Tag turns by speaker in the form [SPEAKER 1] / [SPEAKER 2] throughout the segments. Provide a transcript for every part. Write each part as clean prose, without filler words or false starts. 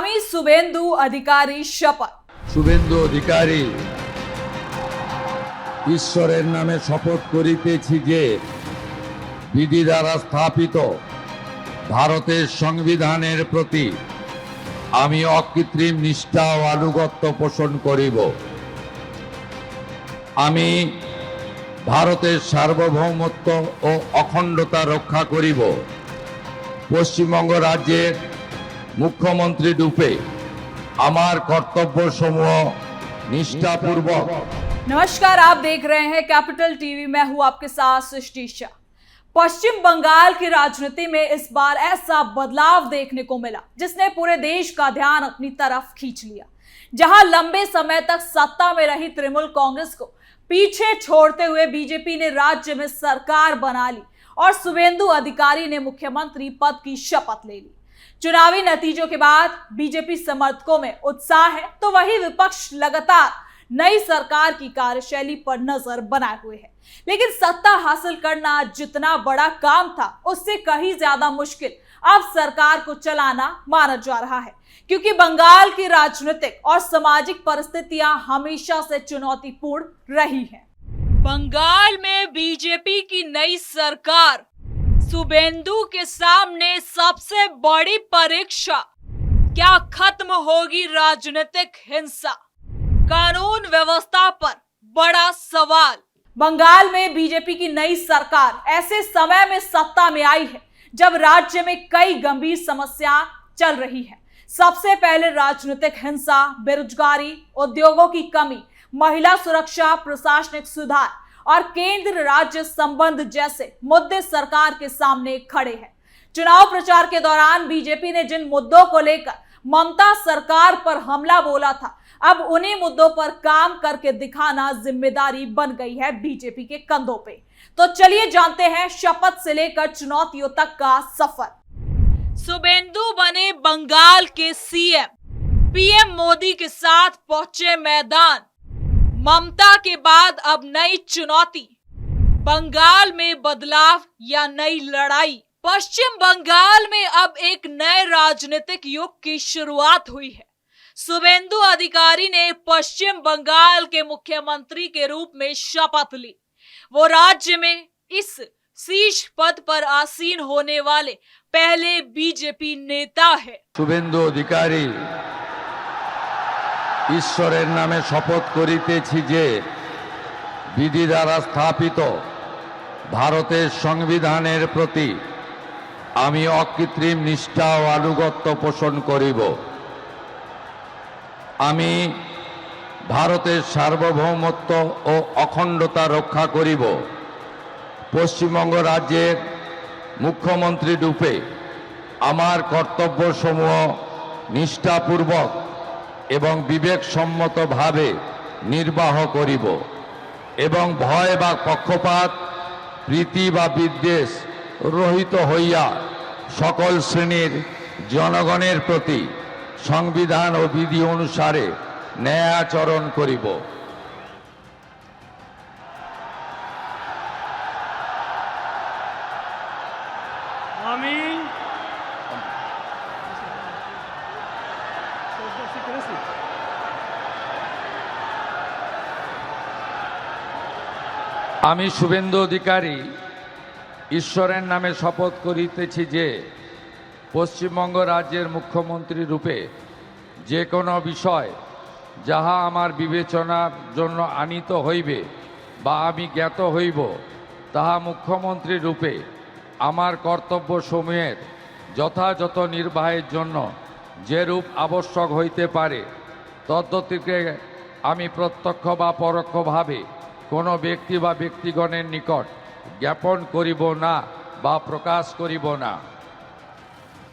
[SPEAKER 1] आगामी शुभेंदु अधिकारी शपथ।
[SPEAKER 2] শুভেন্দু অধিকারী ঈশ্বরের নামে শপথ করিতেছি যে বিধি দ্বারা স্থাপিত ভারতের সংবিধানের প্রতি আমি অকৃত্রিম নিষ্ঠা ও আনুগত্য পোষণ করিব। আমি ভারতের সার্বভৌমত্ব ও অখণ্ডতা রক্ষা করিব। পশ্চিমবঙ্গ রাজ্যের মুখ্যমন্ত্রী রূপে আমার কর্তব্য সমূহ निष्ठापूर्वक।
[SPEAKER 1] नमस्कार, आप देख रहे हैं कैपिटल टीवी। मैं हूं आपके साथ सृष्टि शाह। पश्चिम बंगाल की राजनीति में इस बार ऐसा बदलाव देखने को मिला जिसने पूरे देश का ध्यान अपनी तरफ खींच लिया। जहां लंबे समय तक सत्ता में रही तृणमूल कांग्रेस को पीछे छोड़ते हुए बीजेपी ने राज्य में सरकार बना ली और शुभेंदु अधिकारी ने मुख्यमंत्री पद की शपथ ले ली। चुनावी नतीजों के बाद बीजेपी समर्थकों में उत्साह है, तो वही विपक्ष लगातार नई सरकार की कार्यशैली पर नजर बनाए हुए है। लेकिन सत्ता हासिल करना जितना बड़ा काम था, उससे कहीं ज्यादा मुश्किल अब सरकार को चलाना माना जा रहा है, क्योंकि बंगाल की राजनीतिक और सामाजिक परिस्थितियां हमेशा से चुनौतीपूर्ण रही हैं। बंगाल में बीजेपी की नई सरकार शुभेंदु के सामने सबसे बड़ी परीक्षा। क्या खत्म होगी राजनीतिक हिंसा? कानून व्यवस्था पर बड़ा सवाल। बंगाल में बीजेपी की नई सरकार ऐसे समय में सत्ता में आई है जब राज्य में कई गंभीर समस्याएं चल रही है। सबसे पहले राजनीतिक हिंसा, बेरोजगारी, उद्योगों की कमी, महिला सुरक्षा, प्रशासनिक सुधार और केंद्र राज्य संबंध जैसे मुद्दे सरकार के सामने खड़े हैं। चुनाव प्रचार के दौरान बीजेपी ने जिन मुद्दों को लेकर ममता सरकार पर हमला बोला था, अब उन्हीं मुद्दों पर काम करके दिखाना जिम्मेदारी बन गई है बीजेपी के कंधों पे। तो चलिए जानते हैं शपथ से लेकर चुनौतियों तक का सफर। शुभेंदु बने बंगाल के सीएम। पीएम मोदी के साथ पहुंचे मैदान। ममता के बाद अब नई चुनौती। बंगाल में बदलाव या नई लड़ाई? पश्चिम बंगाल में अब एक नए राजनीतिक युग की शुरुआत हुई है। शुभेंदु अधिकारी ने पश्चिम बंगाल के मुख्यमंत्री के रूप में शपथ ली। वो राज्य में इस शीर्ष पद पर आसीन होने वाले पहले बीजेपी नेता है।
[SPEAKER 2] শুভেন্দু অধিকারী ঈশ্বরের নামে শপথ করিতেছি যে বিধি দ্বারা স্থাপিত ভারতের সংবিধানের প্রতি আমি অকৃত্রিম নিষ্ঠা ও আনুগত্য পোষণ করিব। আমি ভারতের সার্বভৌমত্ব ও অখণ্ডতা রক্ষা করিব। পশ্চিমবঙ্গ রাজ্যের মুখ্যমন্ত্রী রূপে আমার কর্তব্যসমূহ নিষ্ঠাপূর্বক এবং বিবেকসম্মতভাবে নির্বাহ করিব এবং ভয় বা পক্ষপাত, প্রীতি বা বিদ্বেষ রহিত হইয়া সকল শ্রেণীর জনগণের প্রতি সংবিধান ও বিধি অনুসারে ন্যায় আচরণ করিব।
[SPEAKER 3] আমি
[SPEAKER 2] আমি শুভেন্দু অধিকারী ঈশ্বরের নামে শপথ করিতেছি যে পশ্চিমবঙ্গ রাজ্যের মুখ্যমন্ত্রী রূপে যে কোনো বিষয় যাহা আমার বিবেচনার জন্য আনিত হইবে বা আমি জ্ঞাত হইব, তাহা মুখ্যমন্ত্রী রূপে আমার কর্তব্যসমূহের যথাযথ নির্বাহের জন্য যেরূপ আবশ্যক হইতে পারে তদ্গতিকে আমি প্রত্যক্ষ বা পরোক্ষভাবে কোনো ব্যক্তি বা ব্যক্তিগণের নিকট ज्ञापन करिब ना बा प्रकाश करिब ना।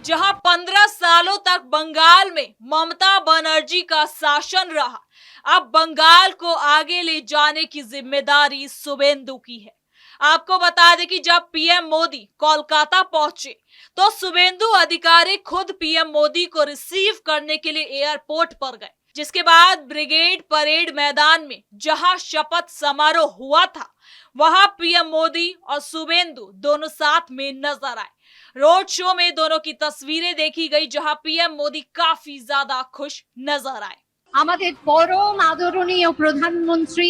[SPEAKER 1] जहां 15 सालों तक बंगाल में ममता बनर्जी का शासन रहा, अब बंगाल को आगे ले जाने की जिम्मेदारी शुभेंदु की है। आपको बता दें कि जब पीएम मोदी कोलकाता पहुंचे तो शुभेंदु अधिकारी खुद पीएम मोदी को रिसीव करने के लिए एयरपोर्ट पर गए, जिसके बाद ब्रिगेड परेड मैदान में जहां शपथ समारोह हुआ था, वहां पीएम मोदी और शुभेंदु दोनों साथ में नजर आए। रोड शो में दोनों की तस्वीरें देखी गई, जहां पीएम मोदी काफी ज्यादा खुश नजर आए।
[SPEAKER 4] আমাদের পরম আদরণীয় প্রধানমন্ত্রী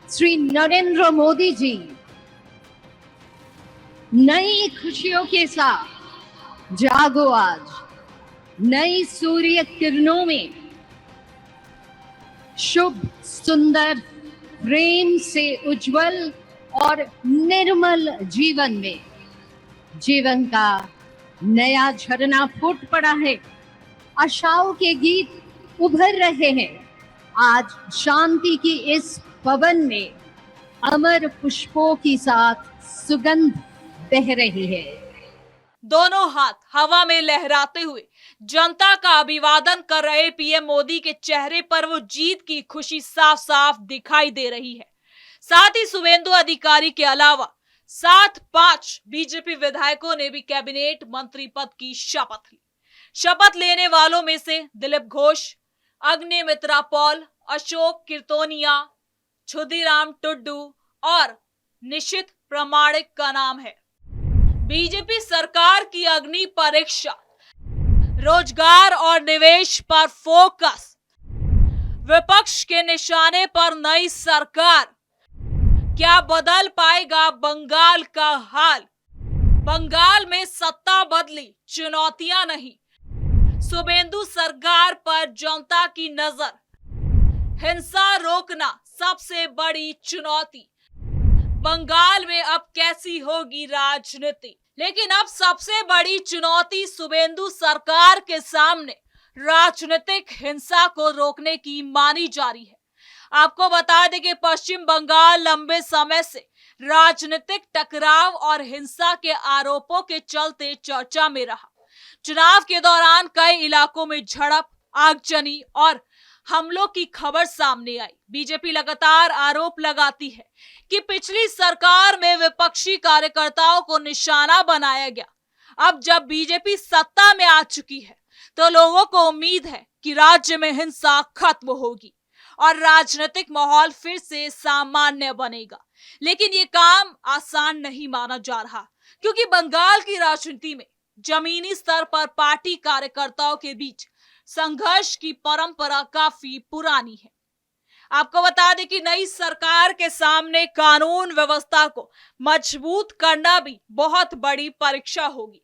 [SPEAKER 4] শ্রী नरेंद्र मोदी जी नई खुशियों के साथ जागो आज, नई सूर्य किरणों में शुभ सुंदर प्रेम से उज्जवल और निर्मल जीवन में जीवन का नया झरना फूट पड़ा है। आशाओं के गीत उभर रहे हैं। आज शांति की इस पवन में अमर पुष्पों की साथ सुगंध बह रही है।
[SPEAKER 1] दोनों हाथ हवा में लहराते हुए जनता का अभिवादन कर रहे पीएम मोदी के चेहरे पर वो जीत की खुशी साफ साफ दिखाई दे रही है। साथ ही शुभेंदु अधिकारी के अलावा 7-5 बीजेपी विधायकों ने भी कैबिनेट मंत्री पद की शपथ ली। शपथ लेने वालों में से दिलीप घोष, अग्निमित्रा पॉल, अशोक कीर्तोनिया, क्षुदिराम टुड्डू और निशित प्रामाणिक का नाम है। बीजेपी सरकार की अग्नि परीक्षा, रोजगार और निवेश पर फोकस, विपक्ष के निशाने पर नई सरकार, क्या बदल पाएगा बंगाल का हाल? बंगाल में सत्ता बदली, चुनौतियां नहीं। शुभेंदु सरकार पर जनता की नजर, हिंसा रोकना सबसे बड़ी चुनौती। बंगाल में अब कैसी होगी राजनीति? लेकिन अब सबसे बड़ी चुनौती शुभेंदु सरकार के सामने राजनीतिक हिंसा को रोकने की मानी जा रही है। आपको बता दें कि पश्चिम बंगाल लंबे समय से राजनीतिक टकराव और हिंसा के आरोपों के चलते चर्चा में रहा। चुनाव के दौरान कई इलाकों में झड़प, आगजनी और हमलों की खबर सामने आई। बीजेपी लगातार आरोप लगाती है कि पिछली सरकार में विपक्षी कार्यकर्ताओं को निशाना बनाया गया। अब जब बीजेपी सत्ता में आ चुकी है तो लोगों को उम्मीद है कि राज्य में हिंसा खत्म होगी और राजनीतिक माहौल फिर से सामान्य बनेगा। लेकिन ये काम आसान नहीं माना जा रहा, क्योंकि बंगाल की राजनीति में जमीनी स्तर पर पार्टी कार्यकर्ताओं के बीच संघर्ष की परंपरा काफी पुरानी है। आपको बता दें कि नई सरकार के सामने कानून व्यवस्था को मजबूत करना भी बहुत बड़ी परीक्षा होगी।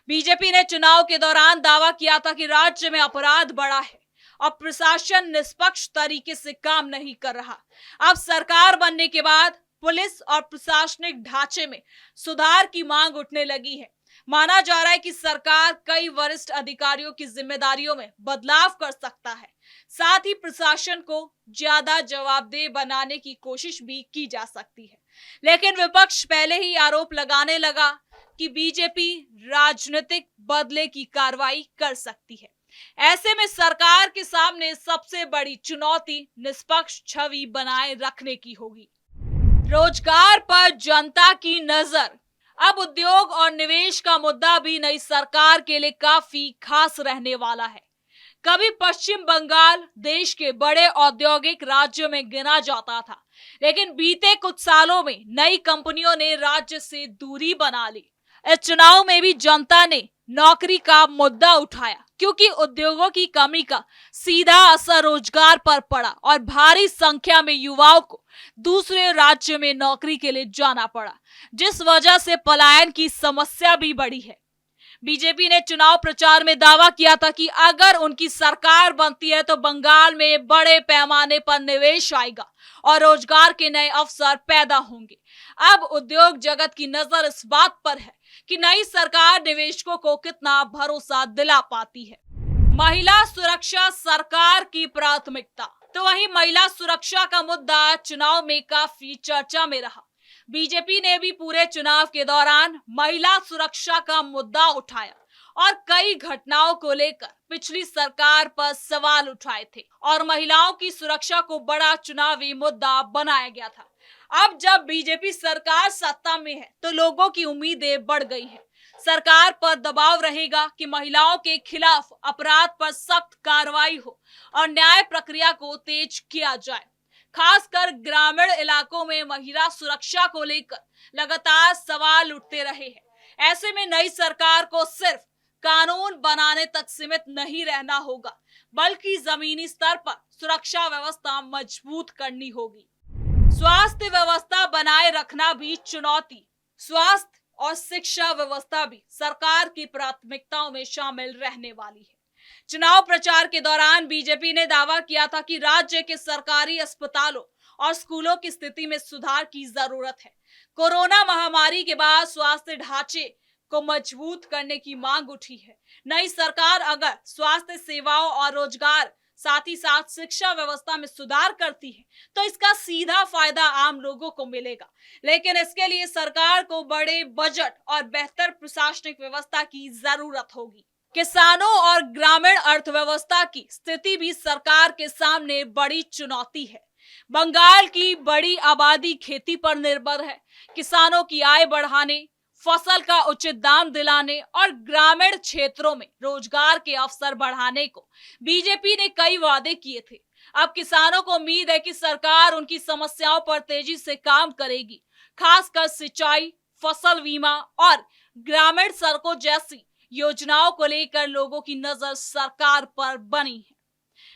[SPEAKER 1] बीजेपी ने चुनाव के दौरान दावा किया था कि राज्य में अपराध बढ़ा है और प्रशासन निष्पक्ष तरीके से काम नहीं कर रहा। अब सरकार बनने के बाद पुलिस और प्रशासनिक ढांचे में सुधार की मांग उठने लगी है। माना जा रहा है कि सरकार कई वरिष्ठ अधिकारियों की जिम्मेदारियों में बदलाव कर सकता है। साथ ही प्रशासन को ज्यादा जवाबदेह बनाने की कोशिश भी की जा सकती है। लेकिन विपक्ष पहले ही आरोप लगाने लगा कि बीजेपी राजनीतिक बदले की कार्रवाई कर सकती है। ऐसे में सरकार के सामने सबसे बड़ी चुनौती निष्पक्ष छवि बनाए रखने की होगी। रोजगार पर जनता की नजर। अब उद्योग और निवेश का मुद्दा भी नई सरकार के लिए काफी खास रहने वाला है। कभी पश्चिम बंगाल देश के बड़े औद्योगिक राज्यों में गिना जाता था, लेकिन बीते कुछ सालों में नई कंपनियों ने राज्य से दूरी बना ली। इस चुनाव में भी जनता ने नौकरी का मुद्दा उठाया, क्योंकि उद्योगों की कमी का सीधा असर रोजगार पर पड़ा और भारी संख्या में युवाओं को दूसरे राज्य में नौकरी के लिए जाना पड़ा, जिस वजह से पलायन की समस्या भी बढ़ी है। बीजेपी ने चुनाव प्रचार में दावा किया था कि अगर उनकी सरकार बनती है तो बंगाल में बड़े पैमाने पर निवेश आएगा और रोजगार के नए अवसर पैदा होंगे। अब उद्योग जगत की नजर इस बात पर है कि नई सरकार निवेशकों को कितना भरोसा दिला पाती है। महिला सुरक्षा सरकार की प्राथमिकता। तो वहीं महिला सुरक्षा का मुद्दा चुनाव में काफी चर्चा में रहा। बीजेपी ने भी पूरे चुनाव के दौरान महिला सुरक्षा का मुद्दा उठाया और कई घटनाओं को लेकर पिछली सरकार पर सवाल उठाए थे और महिलाओं की सुरक्षा को बड़ा चुनावी मुद्दा बनाया गया था। अब जब बीजेपी सरकार सत्ता में है तो लोगों की उम्मीदें बढ़ गई है। सरकार पर दबाव रहेगा कि महिलाओं के खिलाफ अपराध पर सख्त कार्रवाई हो और न्याय प्रक्रिया को तेज किया जाए। खासकर ग्रामीण इलाकों में महिला सुरक्षा को लेकर लगातार सवाल उठते रहे हैं। ऐसे में नई सरकार को सिर्फ कानून बनाने तक सीमित नहीं रहना होगा, बल्कि जमीनी स्तर पर सुरक्षा व्यवस्था मजबूत करनी होगी। स्वास्थ्य व्यवस्था बनाए रखना भी चुनौती। स्वास्थ्य और शिक्षा व्यवस्था भी सरकार की प्राथमिकताओं में शामिल रहने वाली है। चुनाव प्रचार के दौरान बीजेपी ने दावा किया था कि राज्य के सरकारी अस्पतालों और स्कूलों की स्थिति में सुधार की जरूरत है। कोरोना महामारी के बाद स्वास्थ्य ढांचे को मजबूत करने की मांग उठी है। नई सरकार अगर स्वास्थ्य सेवाओं और रोजगार साथ ही साथ शिक्षा व्यवस्था में सुधार करती है तो इसका सीधा फायदा आम लोगों को मिलेगा, लेकिन इसके लिए सरकार को बड़े बजट और बेहतर प्रशासनिक व्यवस्था की जरूरत होगी। किसानों और ग्रामीण अर्थव्यवस्था की स्थिति भी सरकार के सामने बड़ी चुनौती है। बंगाल की बड़ी आबादी खेती पर निर्भर है। किसानों की आय बढ़ाने, फसल का उचित दाम दिलाने और ग्रामीण क्षेत्रों में रोजगार के अवसर बढ़ाने को बीजेपी ने कई वादे किए थे। अब किसानों को उम्मीद है कि सरकार उनकी समस्याओं पर तेजी से काम करेगी, खासकर सिंचाई, फसल बीमा और ग्रामीण सड़कों जैसी योजनाओं को लेकर लोगों की नजर सरकार पर बनी है।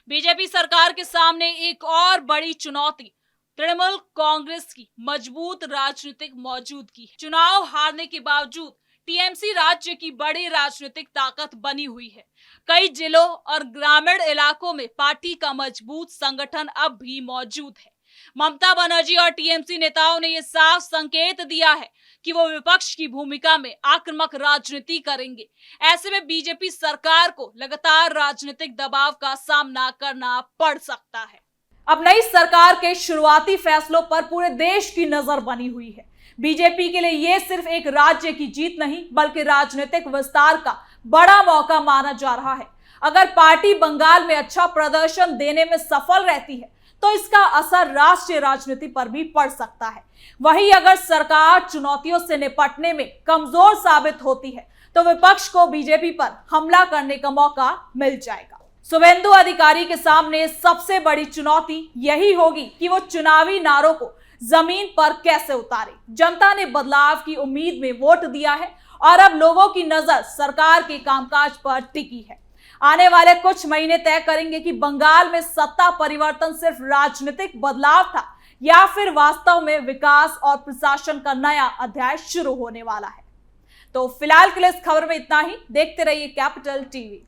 [SPEAKER 1] बीजेपी सरकार के सामने एक और बड़ी चुनौती तृणमूल कांग्रेस की मजबूत राजनीतिक मौजूदगी है। चुनाव हारने के बावजूद टीएमसी राज्य की बड़ी राजनीतिक ताकत बनी हुई है। कई जिलों और ग्रामीण इलाकों में पार्टी का मजबूत संगठन अब भी मौजूद है। ममता बनर्जी और टीएमसी नेताओं ने यह साफ संकेत दिया है कि वो विपक्ष की भूमिका में आक्रामक राजनीति करेंगे। ऐसे में बीजेपी सरकार को लगातार राजनीतिक दबाव का सामना करना पड़ सकता है। अब नई सरकार के शुरुआती फैसलों पर पूरे देश की नजर बनी हुई है। बीजेपी के लिए यह सिर्फ एक राज्य की जीत नहीं, बल्कि राजनीतिक विस्तार का बड़ा मौका माना जा रहा है। अगर पार्टी बंगाल में अच्छा प्रदर्शन देने में सफल रहती है तो इसका असर राष्ट्रीय राजनीति पर भी पड़ सकता है। वहीं अगर सरकार चुनौतियों से निपटने में कमजोर साबित होती है तो विपक्ष को बीजेपी पर हमला करने का मौका मिल जाएगा। शुभेंदु अधिकारी के सामने सबसे बड़ी चुनौती यही होगी कि वो चुनावी नारों को जमीन पर कैसे उतारे। जनता ने बदलाव की उम्मीद में वोट दिया है और अब लोगों की नजर सरकार के कामकाज पर टिकी है। आने वाले कुछ महीने तय करेंगे कि बंगाल में सत्ता परिवर्तन सिर्फ राजनीतिक बदलाव था या फिर वास्तव में विकास और प्रशासन का नया अध्याय शुरू होने वाला है। तो फिलहाल के लिए इस खबर में इतना ही। देखते रहिए कैपिटल टीवी।